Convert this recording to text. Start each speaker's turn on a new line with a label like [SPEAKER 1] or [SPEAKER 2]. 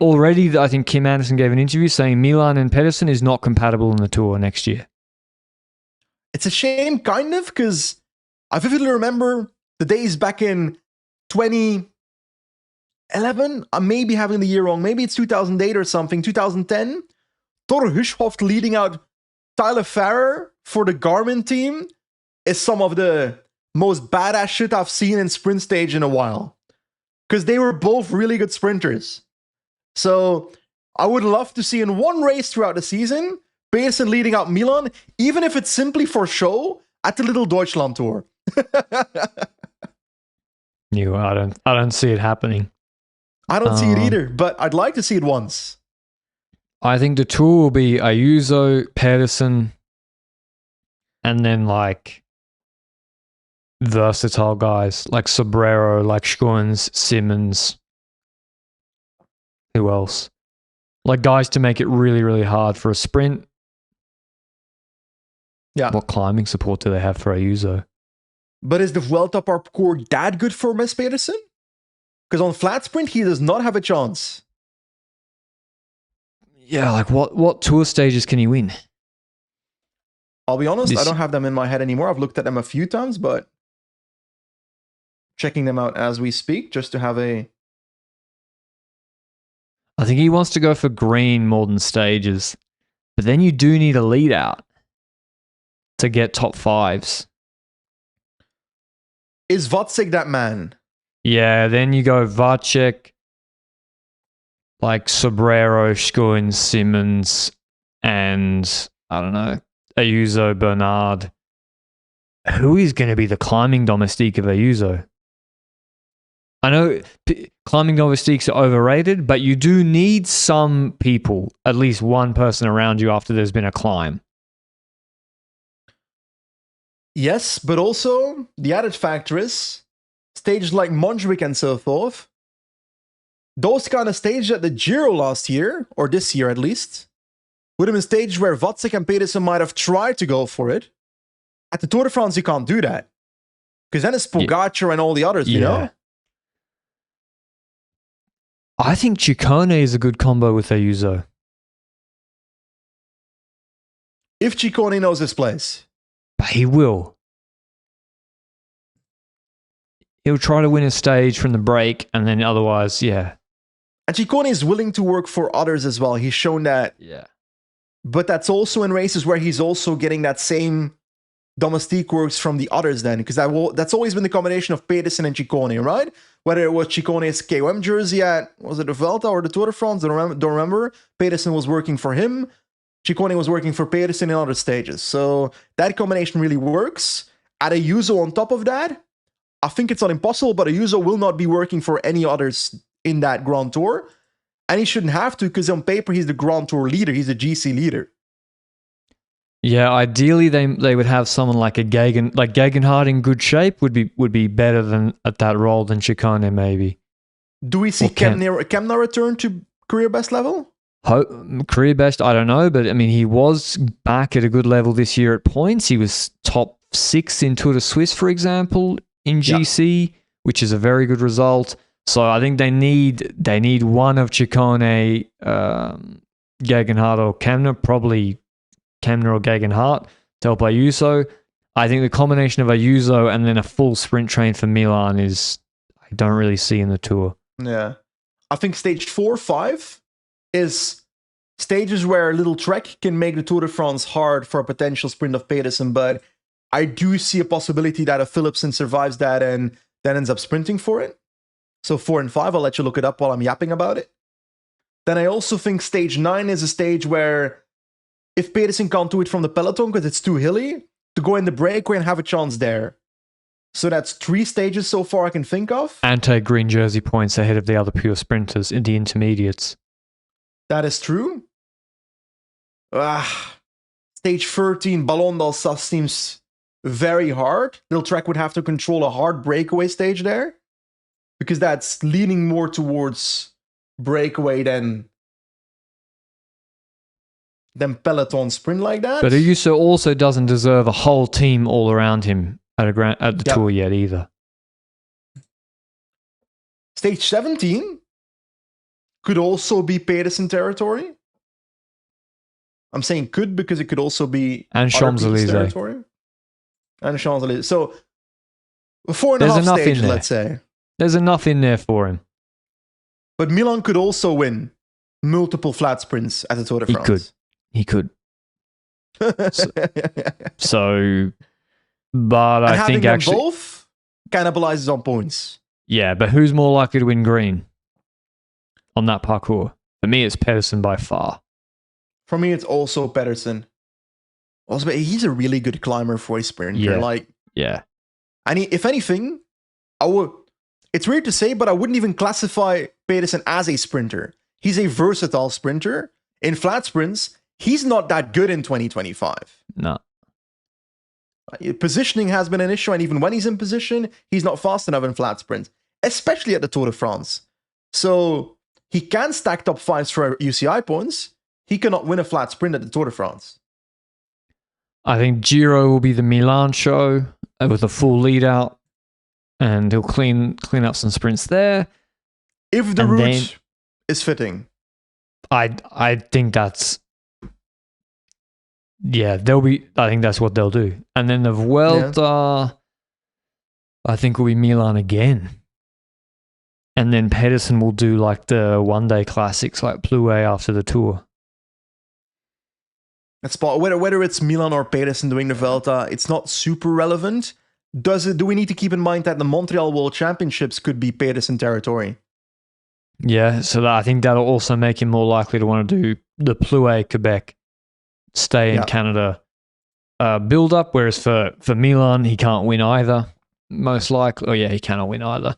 [SPEAKER 1] already, I think Kim Anderson gave an interview saying Milan and Pedersen is not compatible in the Tour next year.
[SPEAKER 2] It's a shame, kind of, because I vividly remember the days back in 2011. I may be having the year wrong. Maybe it's 2008 or something, 2010. Thor Hushhoft leading out Tyler Farrer for the Garmin team is some of the most badass shit I've seen in sprint stage in a while. Because they were both really good sprinters. So I would love to see in one race throughout the season, Pedersen leading out Milan, even if it's simply for show at the Little Deutschland Tour.
[SPEAKER 1] I don't see it happening.
[SPEAKER 2] I don't see it either, but I'd like to see it once.
[SPEAKER 1] I think the Tour will be Ayuso, Pedersen, and then like versatile guys like Sobrero, like Schoens, Simmons. Who else? Like guys to make it really, really hard for a sprint.
[SPEAKER 2] Yeah.
[SPEAKER 1] What climbing support do they have for Ayuso?
[SPEAKER 2] But is the Vuelta parcours that good for Miss Pedersen? Because on flat sprint, he does not have a chance.
[SPEAKER 1] Yeah, like what tour stages can he win?
[SPEAKER 2] I'll be honest, I don't have them in my head anymore. I've looked at them a few times, but checking them out as we speak, just to have a...
[SPEAKER 1] I think he wants to go for green more than stages. But then you do need a lead out to get top fives.
[SPEAKER 2] Is Vacek that man?
[SPEAKER 1] Yeah, then you go Vacek, like Sobrero, Schoen, Simmons, and I don't know, Ayuso, Bernard. Who is going to be the climbing domestique of Ayuso? I know climbing domestiques are overrated, but you do need some people, at least one person around you after there's been a climb.
[SPEAKER 2] Yes, but also the added factor is stages like Montjuic and so forth. Those kind of stages at the Giro last year, or this year at least, would have been stages where Vacek and Pedersen might have tried to go for it. At the Tour de France, you can't do that. Because then it's Pogacar and all the others, you know?
[SPEAKER 1] I think Ciccone is a good combo with Ayuso.
[SPEAKER 2] If Ciccone knows his place.
[SPEAKER 1] But he will. He'll try to win a stage from the break, and then otherwise, yeah.
[SPEAKER 2] And Ciccone is willing to work for others as well. He's shown that.
[SPEAKER 1] Yeah.
[SPEAKER 2] But that's also in races where he's also getting that same domestique works from the others then. Because that's always been the combination of Pedersen and Ciccone, right? Whether it was Ciccone's KOM jersey at, was it the Vuelta or the Tour de France? Don't remember. Pedersen was working for him. Ciccone was working for Pedersen in other stages. So that combination really works. Add Ayuso on top of that. I think it's not impossible, but Ayuso will not be working for any others in that Grand Tour. And he shouldn't have to, because on paper, he's the Grand Tour leader. He's the GC leader.
[SPEAKER 1] Yeah, ideally they would have someone like Gegenhardt in good shape would be better than at that role than Ciccone maybe.
[SPEAKER 2] Do we see Kemna return to career best level?
[SPEAKER 1] Career best, I don't know, but I mean he was back at a good level this year at points. He was top 6 in Tour de Suisse, for example, in GC, which is a very good result. So I think they need one of Ciccone, Gegenhardt or Kemna, probably Kemna or Gegenhardt to help Ayuso. I think the combination of Ayuso and then a full sprint train for Milan is I don't really see in the Tour.
[SPEAKER 2] Yeah. I think stage 4, 5 is stages where Lidl-Trek can make the Tour de France hard for a potential sprint of Pedersen, but I do see a possibility that a Philipsen survives that and then ends up sprinting for it. So 4 and 5, I'll let you look it up while I'm yapping about it. Then I also think stage 9 is a stage where if Pedersen can't do it from the peloton because it's too hilly, to go in the breakaway and have a chance there. So that's 3 stages so far I can think of.
[SPEAKER 1] Anti-green jersey points ahead of the other pure sprinters in the intermediates.
[SPEAKER 2] That is true. Stage 13, Ballon d'Alsace seems very hard. Lidl-Trek would have to control a hard breakaway stage there. Because that's leaning more towards breakaway than peloton sprint like that.
[SPEAKER 1] But Ayuso also doesn't deserve a whole team all around him at the Tour yet either.
[SPEAKER 2] Stage 17 could also be Pedersen territory. I'm saying could because it could also be
[SPEAKER 1] And
[SPEAKER 2] other people's
[SPEAKER 1] Champs-Élysées.
[SPEAKER 2] territory. And Champs-Élysées. So 4.5
[SPEAKER 1] There's enough in
[SPEAKER 2] stages,
[SPEAKER 1] there.
[SPEAKER 2] let's say.
[SPEAKER 1] There's enough in there for him.
[SPEAKER 2] But Milan could also win multiple flat sprints at the Tour de
[SPEAKER 1] He
[SPEAKER 2] France.
[SPEAKER 1] He could. So, but I think
[SPEAKER 2] them
[SPEAKER 1] actually,
[SPEAKER 2] both cannibalizes on points.
[SPEAKER 1] yeah, but who's more likely to win green on that parcours? For me, it's Pedersen by far.
[SPEAKER 2] For me, it's also Pedersen. Also, he's a really good climber for a sprinter.
[SPEAKER 1] Yeah. Yeah.
[SPEAKER 2] And if anything, it's weird to say, but I wouldn't even classify Pedersen as a sprinter. He's a versatile sprinter. In flat sprints, he's not that good in 2025.
[SPEAKER 1] No.
[SPEAKER 2] Positioning has been an issue, and even when he's in position, he's not fast enough in flat sprints, especially at the Tour de France. So he can stack top fives for UCI points. He cannot win a flat sprint at the Tour de France.
[SPEAKER 1] I think Giro will be the Milan show with a full lead out, and he'll clean up some sprints there.
[SPEAKER 2] If the route is fitting.
[SPEAKER 1] I think that's... Yeah, I think that's what they'll do. And then the Vuelta, I think will be Milan again. And then Pedersen will do like the one-day classics like Broe after the Tour.
[SPEAKER 2] That's whether it's Milan or Pedersen doing the Vuelta, it's not super relevant. Do we need to keep in mind that the Montreal World Championships could be Pedersen territory?
[SPEAKER 1] Yeah, so I think that'll also make him more likely to want to do the Broe Quebec, stay in Canada, build up. Whereas for Milan, he can't win either, most likely. Oh yeah, he cannot win either.